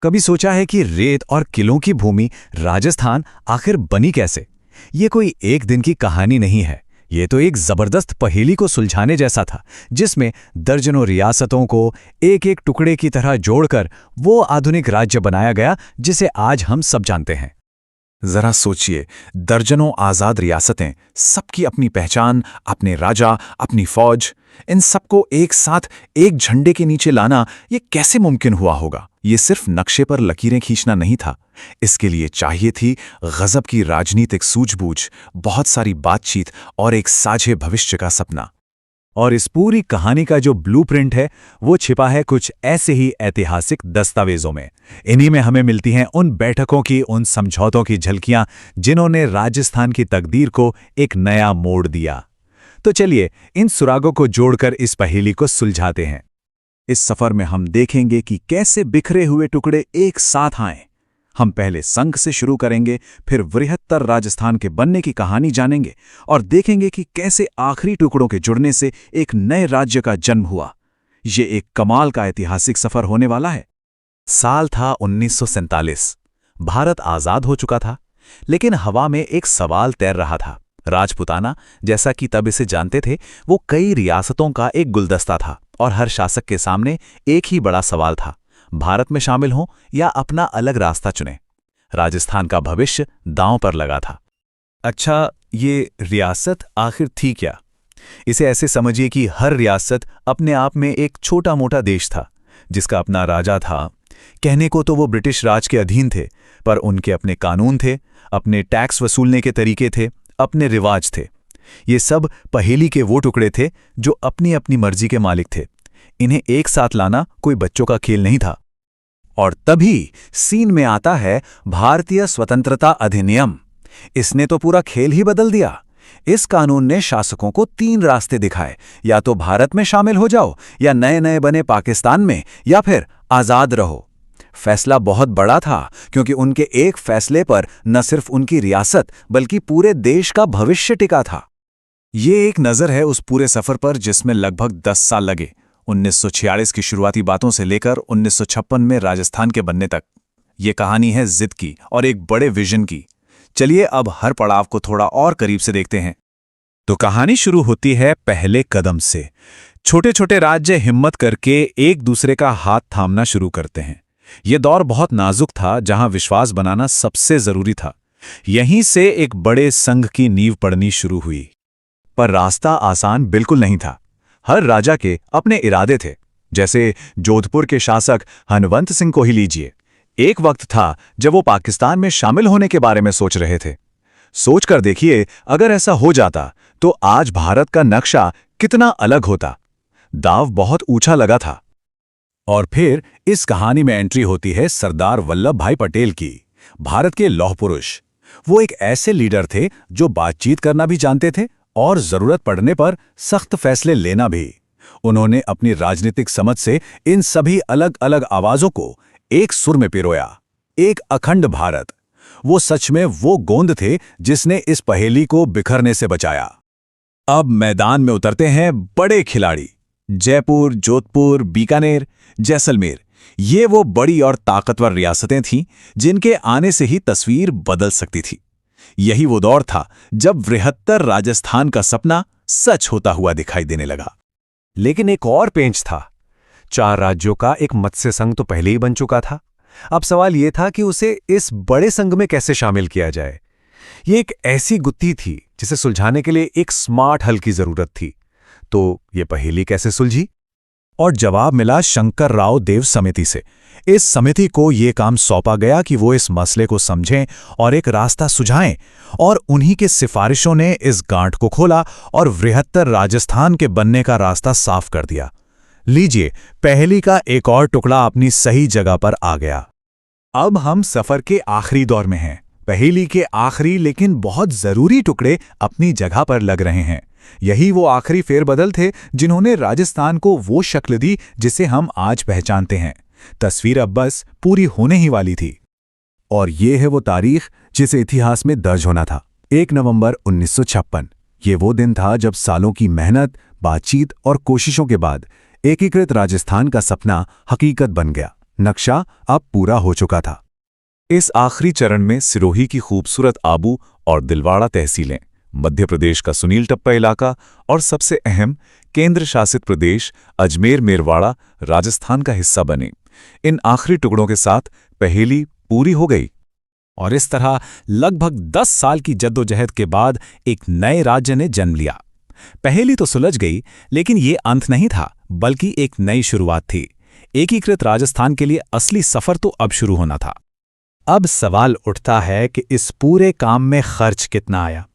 कभी सोचा है कि रेत और किलों की भूमि राजस्थान आखिर बनी कैसे? ये कोई एक दिन की कहानी नहीं है। ये तो एक जबरदस्त पहेली को सुलझाने जैसा था, जिसमें दर्जनों रियासतों को एक एक टुकड़े की तरह जोड़कर वो आधुनिक राज्य बनाया गया जिसे आज हम सब जानते हैं। जरा सोचिए, दर्जनों आजाद रियासतें, सबकी अपनी पहचान, अपने राजा, अपनी फौज, इन सबको एक साथ एक झंडे के नीचे लाना ये कैसे मुमकिन हुआ होगा? ये सिर्फ नक्शे पर लकीरें खींचना नहीं था। इसके लिए चाहिए थी गजब की राजनीतिक सूझबूझ, बहुत सारी बातचीत और एक साझे भविष्य का सपना। और इस पूरी कहानी का जो ब्लूप्रिंट है वो छिपा है कुछ ऐसे ही ऐतिहासिक दस्तावेजों में। इन्हीं में हमें मिलती हैं उन बैठकों की, उन समझौतों की झलकियां जिन्होंने राजस्थान की तकदीर को एक नया मोड़ दिया। तो चलिए इन सुरागों को जोड़कर इस पहेली को सुलझाते हैं। इस सफर में हम देखेंगे कि कैसे बिखरे हुए टुकड़े एक साथ आए। हम पहले संघ से शुरू करेंगे, फिर वृहत्तर राजस्थान के बनने की कहानी जानेंगे और देखेंगे कि कैसे आखिरी टुकड़ों के जुड़ने से एक नए राज्य का जन्म हुआ। ये एक कमाल का ऐतिहासिक सफर होने वाला है। साल था 1947। भारत आजाद हो चुका था, लेकिन हवा में एक सवाल तैर रहा था। राजपुताना, जैसा कि तब इसे जानते थे, वो कई रियासतों का एक गुलदस्ता था और हर शासक के सामने एक ही बड़ा सवाल था, भारत में शामिल हों या अपना अलग रास्ता चुनें। राजस्थान का भविष्य दांव पर लगा था। अच्छा, ये रियासत आखिर थी क्या? इसे ऐसे समझिए कि हर रियासत अपने आप में एक छोटा मोटा देश था, जिसका अपना राजा था। कहने को तो वो ब्रिटिश राज के अधीन थे, पर उनके अपने कानून थे, अपने टैक्स वसूलने के तरीके थे, अपने रिवाज थे। ये सब पहेली के वो टुकड़े थे जो अपनी अपनी मर्जी के मालिक थे। इन्हें एक साथ लाना कोई बच्चों का खेल नहीं था। और तभी सीन में आता है भारतीय स्वतंत्रता अधिनियम। इसने तो पूरा खेल ही बदल दिया। इस कानून ने शासकों को 3 रास्ते दिखाए, या तो भारत में शामिल हो जाओ, या नए नए बने पाकिस्तान में, या फिर आजाद रहो। फैसला बहुत बड़ा था, क्योंकि उनके एक फैसले पर न सिर्फ उनकी रियासत बल्कि पूरे देश का भविष्य टिका था। ये एक नज़र है उस पूरे सफर पर जिसमें लगभग 10 साल लगे, 1946 की शुरुआती बातों से लेकर 1956 में राजस्थान के बनने तक। ये कहानी है जिद की और एक बड़े विजन की। चलिए अब हर पड़ाव को थोड़ा और करीब से देखते हैं। तो कहानी शुरू होती है पहले कदम से। छोटे छोटे राज्य हिम्मत करके एक दूसरे का हाथ थामना शुरू करते हैं। यह दौर बहुत नाजुक था, जहां विश्वास बनाना सबसे जरूरी था। यहीं से एक बड़े संघ की नींव पड़नी शुरू हुई। पर रास्ता आसान बिल्कुल नहीं था। हर राजा के अपने इरादे थे। जैसे जोधपुर के शासक हनवंत सिंह को ही लीजिए। एक वक्त था जब वो पाकिस्तान में शामिल होने के बारे में सोच रहे थे। सोचकर देखिए, अगर ऐसा हो जाता तो आज भारत का नक्शा कितना अलग होता। दाव बहुत ऊंचा लगा था। और फिर इस कहानी में एंट्री होती है सरदार वल्लभ भाई पटेल की, भारत के लौह पुरुष। वो एक ऐसे लीडर थे जो बातचीत करना भी जानते थे और जरूरत पड़ने पर सख्त फैसले लेना भी। उन्होंने अपनी राजनीतिक समझ से इन सभी अलग अलग आवाजों को एक सुर में पिरोया, एक अखंड भारत। वो सच में वो गोंद थे जिसने इस पहेली को बिखरने से बचाया। अब मैदान में उतरते हैं बड़े खिलाड़ी। जयपुर, जोधपुर, बीकानेर, जैसलमेर, ये वो बड़ी और ताकतवर रियासतें थीं जिनके आने से ही तस्वीर बदल सकती थी। यही वो दौर था जब वृहत्तर राजस्थान का सपना सच होता हुआ दिखाई देने लगा। लेकिन एक और पेंच था। 4 राज्यों का एक मत्स्य संघ तो पहले ही बन चुका था। अब सवाल यह था कि उसे इस बड़े संघ में कैसे शामिल किया जाए। ये एक ऐसी गुत्थी थी जिसे सुलझाने के लिए एक स्मार्ट हल की जरूरत थी। तो ये पहेली कैसे सुलझी? और जवाब मिला शंकर राव देव समिति से। इस समिति को ये काम सौंपा गया कि वो इस मसले को समझें और एक रास्ता सुझाएं, और उन्हीं के सिफारिशों ने इस गांठ को खोला और वृहत्तर राजस्थान के बनने का रास्ता साफ कर दिया। लीजिए, पहेली का एक और टुकड़ा अपनी सही जगह पर आ गया। अब हम सफर के आखिरी दौर में हैं। पहेली के आखिरी लेकिन बहुत जरूरी टुकड़े अपनी जगह पर लग रहे हैं। यही वो आखिरी फेरबदल थे जिन्होंने राजस्थान को वो शक्ल दी जिसे हम आज पहचानते हैं। तस्वीर अब बस पूरी होने ही वाली थी। और ये है वो तारीख जिसे इतिहास में दर्ज होना था। 1 नवंबर 1956। ये वो दिन था जब सालों की मेहनत, बातचीत और कोशिशों के बाद एकीकृत राजस्थान का सपना हकीकत बन गया। नक्शा अब पूरा हो चुका था। इस आखिरी चरण में सिरोही की खूबसूरत आबू और दिलवाड़ा तहसीलें, मध्य प्रदेश का सुनील टप्पा इलाका और सबसे अहम केंद्र शासित प्रदेश अजमेर मेरवाड़ा राजस्थान का हिस्सा बने। इन आखिरी टुकड़ों के साथ पहेली पूरी हो गई। और इस तरह लगभग 10 साल की जद्दोजहद के बाद एक नए राज्य ने जन्म लिया। पहेली तो सुलझ गई, लेकिन ये अंत नहीं था, बल्कि एक नई शुरुआत थी। एकीकृत राजस्थान के लिए असली सफर तो अब शुरू होना था। अब सवाल उठता है कि इस पूरे काम में खर्च कितना आया।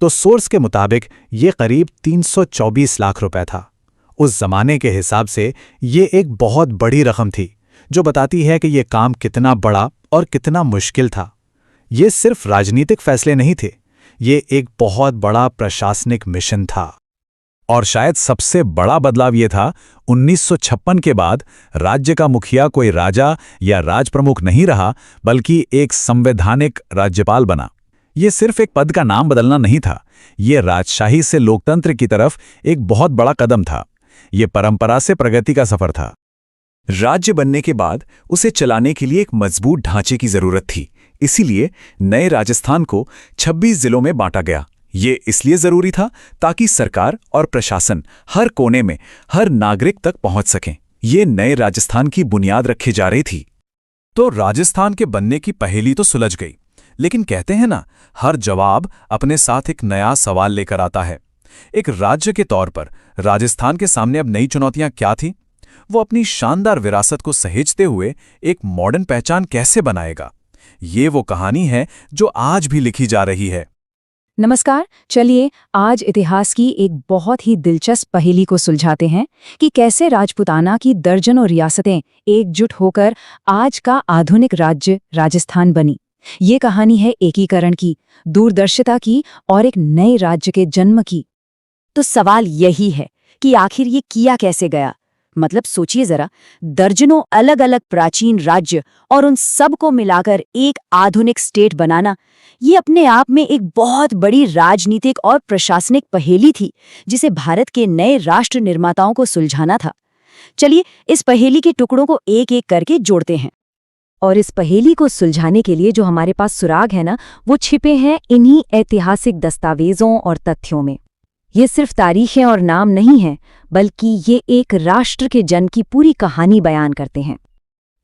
तो सोर्स के मुताबिक ये करीब 324 लाख रुपए था। उस जमाने के हिसाब से ये एक बहुत बड़ी रकम थी, जो बताती है कि ये काम कितना बड़ा और कितना मुश्किल था। ये सिर्फ राजनीतिक फैसले नहीं थे, ये एक बहुत बड़ा प्रशासनिक मिशन था। और शायद सबसे बड़ा बदलाव ये था, 1956 के बाद राज्य का मुखिया कोई राजा या राजप्रमुख नहीं रहा, बल्कि एक संवैधानिक राज्यपाल बना। ये सिर्फ एक पद का नाम बदलना नहीं था, ये राजशाही से लोकतंत्र की तरफ एक बहुत बड़ा कदम था। ये परंपरा से प्रगति का सफर था। राज्य बनने के बाद उसे चलाने के लिए एक मजबूत ढांचे की जरूरत थी। इसीलिए नए राजस्थान को 26 जिलों में बांटा गया। ये इसलिए जरूरी था ताकि सरकार और प्रशासन हर कोने में, हर नागरिक तक पहुंच सकें। ये नए राजस्थान की बुनियाद रखी जा रही थी। तो राजस्थान के बनने की पहेली तो सुलझ गई, लेकिन कहते हैं ना, हर जवाब अपने साथ एक नया सवाल लेकर आता है। एक राज्य के तौर पर राजस्थान के सामने अब नई चुनौतियां क्या थी? वो अपनी शानदार विरासत को सहेजते हुए एक मॉडर्न पहचान कैसे बनाएगा? ये वो कहानी है जो आज भी लिखी जा रही है। नमस्कार, चलिए आज इतिहास की एक बहुत ही दिलचस्प पहेली को सुलझाते हैं कि कैसे राजपूताना की दर्जनों रियासतें एकजुट होकर आज का आधुनिक राज्य राजस्थान बनी। ये कहानी है एकीकरण की, दूरदर्शिता की और एक नए राज्य के जन्म की। तो सवाल यही है कि आखिर ये किया कैसे गया? मतलब सोचिए जरा, दर्जनों अलग अलग प्राचीन राज्य और उन सब को मिलाकर एक आधुनिक स्टेट बनाना, ये अपने आप में एक बहुत बड़ी राजनीतिक और प्रशासनिक पहेली थी, जिसे भारत के नए राष्ट्र निर्माताओं को सुलझाना था। चलिए इस पहेली के टुकड़ों को एक एक करके जोड़ते हैं। और इस पहेली को सुलझाने के लिए जो हमारे पास सुराग है ना, वो छिपे हैं इन्हीं ऐतिहासिक दस्तावेजों और तथ्यों में। ये सिर्फ तारीखें और नाम नहीं हैं, बल्कि ये एक राष्ट्र के जन्म की पूरी कहानी बयान करते हैं।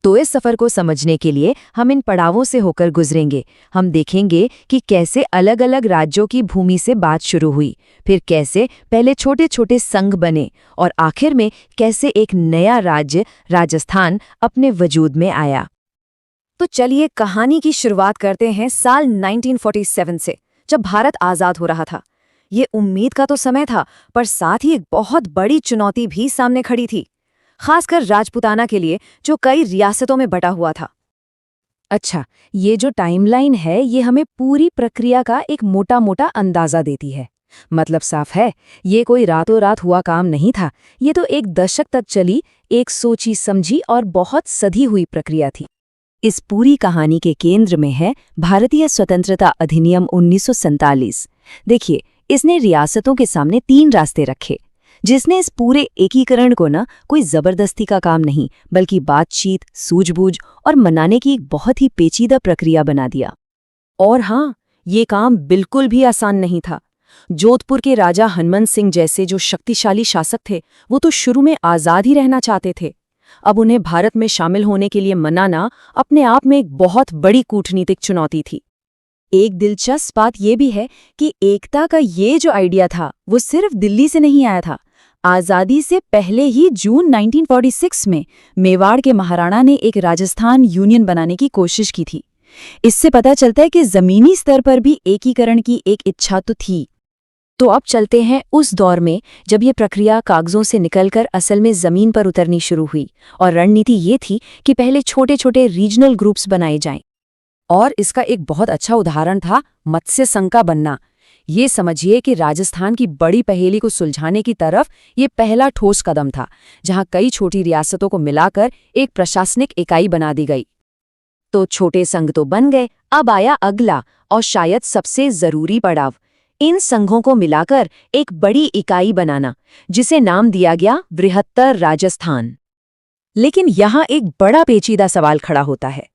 तो इस सफर को समझने के लिए हम इन पड़ावों से होकर गुजरेंगे। हम देखेंगे कि कैसे अलग अलग राज्यों की भूमि से बात शुरू हुई, फिर कैसे पहले छोटे छोटे संघ बने और आखिर में कैसे एक नया राज्य राजस्थान अपने वजूद में आया। तो चलिए कहानी की शुरुआत करते हैं साल 1947 से, जब भारत आज़ाद हो रहा था। ये उम्मीद का तो समय था, पर साथ ही एक बहुत बड़ी चुनौती भी सामने खड़ी थी, खासकर राजपूताना के लिए, जो कई रियासतों में बटा हुआ था। अच्छा, ये जो टाइमलाइन है, ये हमें पूरी प्रक्रिया का एक मोटा मोटा अंदाजा देती है। मतलब साफ है, ये कोई रातों रात हुआ काम नहीं था। ये तो एक दशक तक चली, एक सोची समझी और बहुत सधी हुई प्रक्रिया थी। इस पूरी कहानी के केंद्र में है भारतीय स्वतंत्रता अधिनियम 1947। देखिए, इसने रियासतों के सामने 3 रास्ते रखे, जिसने इस पूरे एकीकरण को ना कोई जबरदस्ती का काम नहीं, बल्कि बातचीत, सूझबूझ और मनाने की एक बहुत ही पेचीदा प्रक्रिया बना दिया। और हाँ, ये काम बिल्कुल भी आसान नहीं था। जोधपुर के राजा हनुमंत सिंह जैसे जो शक्तिशाली शासक थे, वो तो शुरू में आज़ाद ही रहना चाहते थे। अब उन्हें भारत में शामिल होने के लिए मनाना अपने आप में एक बहुत बड़ी कूटनीतिक चुनौती थी। एक दिलचस्प बात यह भी है कि एकता का ये जो आइडिया था, वो सिर्फ दिल्ली से नहीं आया था। आज़ादी से पहले ही जून 1946 में मेवाड़ के महाराणा ने एक राजस्थान यूनियन बनाने की कोशिश की थी। इससे पता चलता है कि जमीनी स्तर पर भी एकीकरण की एक इच्छा तो थी। तो अब चलते हैं उस दौर में जब ये प्रक्रिया कागजों से निकलकर असल में जमीन पर उतरनी शुरू हुई। और रणनीति ये थी कि पहले छोटे छोटे रीजनल ग्रुप्स बनाए जाएं। और इसका एक बहुत अच्छा उदाहरण था मत्स्य संघ का बनना। ये समझिए कि राजस्थान की बड़ी पहेली को सुलझाने की तरफ ये पहला ठोस कदम था, जहां कई छोटी रियासतों को मिलाकर एक प्रशासनिक इकाई बना दी गई। तो छोटे संघ तो बन गए, अब आया अगला और शायद सबसे जरूरी पड़ाव, इन संघों को मिलाकर एक बड़ी इकाई बनाना, जिसे नाम दिया गया बृहत्तर राजस्थान। लेकिन यहाँ एक बड़ा पेचीदा सवाल खड़ा होता है।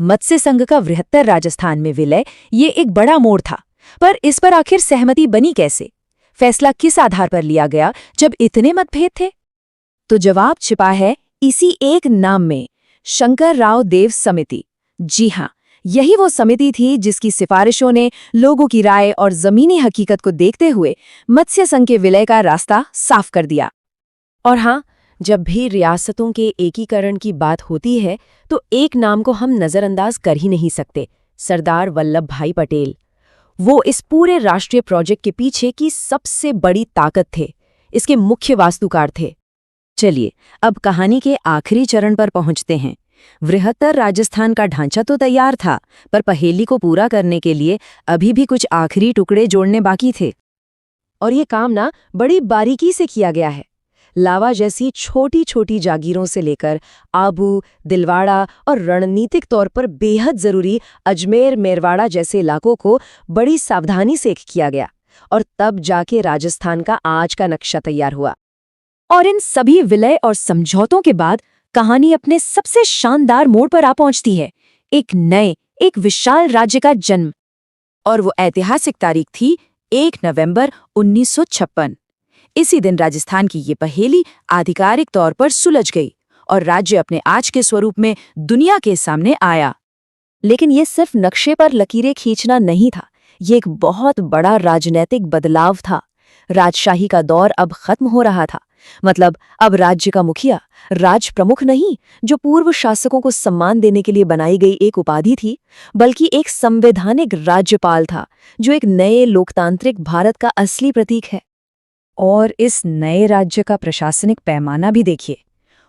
मत्स्य संघ का बृहत्तर राजस्थान में विलय ये एक बड़ा मोड़ था, पर इस पर आखिर सहमति बनी कैसे? फैसला किस आधार पर लिया गया जब इतने मतभेद थे? तो जवाब छिपा है इसी एक नाम में, शंकर राव देव समिति। जी हाँ, यही वो समिति थी जिसकी सिफारिशों ने लोगों की राय और जमीनी हकीकत को देखते हुए मत्स्य संघ के विलय का रास्ता साफ कर दिया। और हाँ, जब भी रियासतों के एकीकरण की बात होती है तो एक नाम को हम नजरअंदाज कर ही नहीं सकते, सरदार वल्लभ भाई पटेल। वो इस पूरे राष्ट्रीय प्रोजेक्ट के पीछे की सबसे बड़ी ताकत थे, इसके मुख्य वास्तुकार थे। चलिए अब कहानी के आखिरी चरण पर पहुंचते हैं। बृहत्तर राजस्थान का ढांचा तो तैयार था, पर पहेली को पूरा करने के लिए अभी भी कुछ आखिरी टुकड़े जोड़ने बाकी थे। और ये काम ना बड़ी बारीकी से किया गया है। लावा जैसी छोटी छोटी जागीरों से लेकर आबू, दिलवाड़ा और रणनीतिक तौर पर बेहद जरूरी अजमेर, मेरवाड़ा जैसे इलाकों को बड़ी सावधानी से किया गया, और तब जाके राजस्थान का आज का नक्शा तैयार हुआ। और इन सभी विलय और समझौतों के बाद कहानी अपने सबसे शानदार मोड़ पर आ पहुंचती है, एक नए, एक विशाल राज्य का जन्म। और वो ऐतिहासिक तारीख थी 1 नवंबर 1956। इसी दिन राजस्थान की ये पहेली आधिकारिक तौर पर सुलझ गई और राज्य अपने आज के स्वरूप में दुनिया के सामने आया। लेकिन ये सिर्फ नक्शे पर लकीरें खींचना नहीं था, ये एक बहुत बड़ा राजनीतिक बदलाव था। राजशाही का दौर अब खत्म हो रहा था। मतलब अब राज्य का मुखिया राज प्रमुख नहीं, जो पूर्व शासकों को सम्मान देने के लिए बनाई गई एक उपाधि थी, बल्कि एक संवैधानिक राज्यपाल था, जो एक नए लोकतांत्रिक भारत का असली प्रतीक है। और इस नए राज्य का प्रशासनिक पैमाना भी देखिए।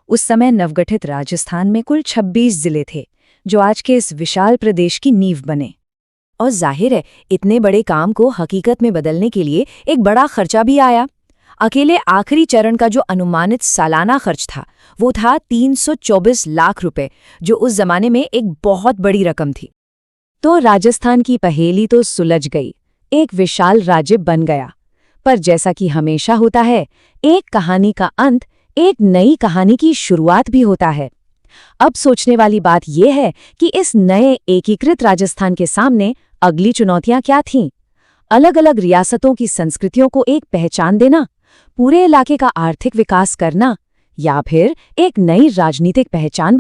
उस समय नवगठित राजस्थान में कुल 26 जिले थे, जो आज के इस विशाल प्रदेश की नींव बने। और जाहिर है, इतने बड़े काम को हकीकत में बदलने के लिए एक बड़ा खर्चा भी आया। अकेले आखिरी चरण का जो अनुमानित सालाना खर्च था, वो था 324 लाख रुपए, जो उस जमाने में एक बहुत बड़ी रकम थी। तो राजस्थान की पहेली तो सुलझ गई, एक विशाल राज्य बन गया। पर जैसा कि हमेशा होता है, एक कहानी का अंत एक नई कहानी की शुरुआत भी होता है। अब सोचने वाली बात यह है कि इस नए एकीकृत राजस्थान के सामने अगली चुनौतियां क्या थीं? अलग अलग रियासतों की संस्कृतियों को एक पहचान देना, पूरे इलाके का आर्थिक विकास करना, या फिर एक नई राजनीतिक पहचान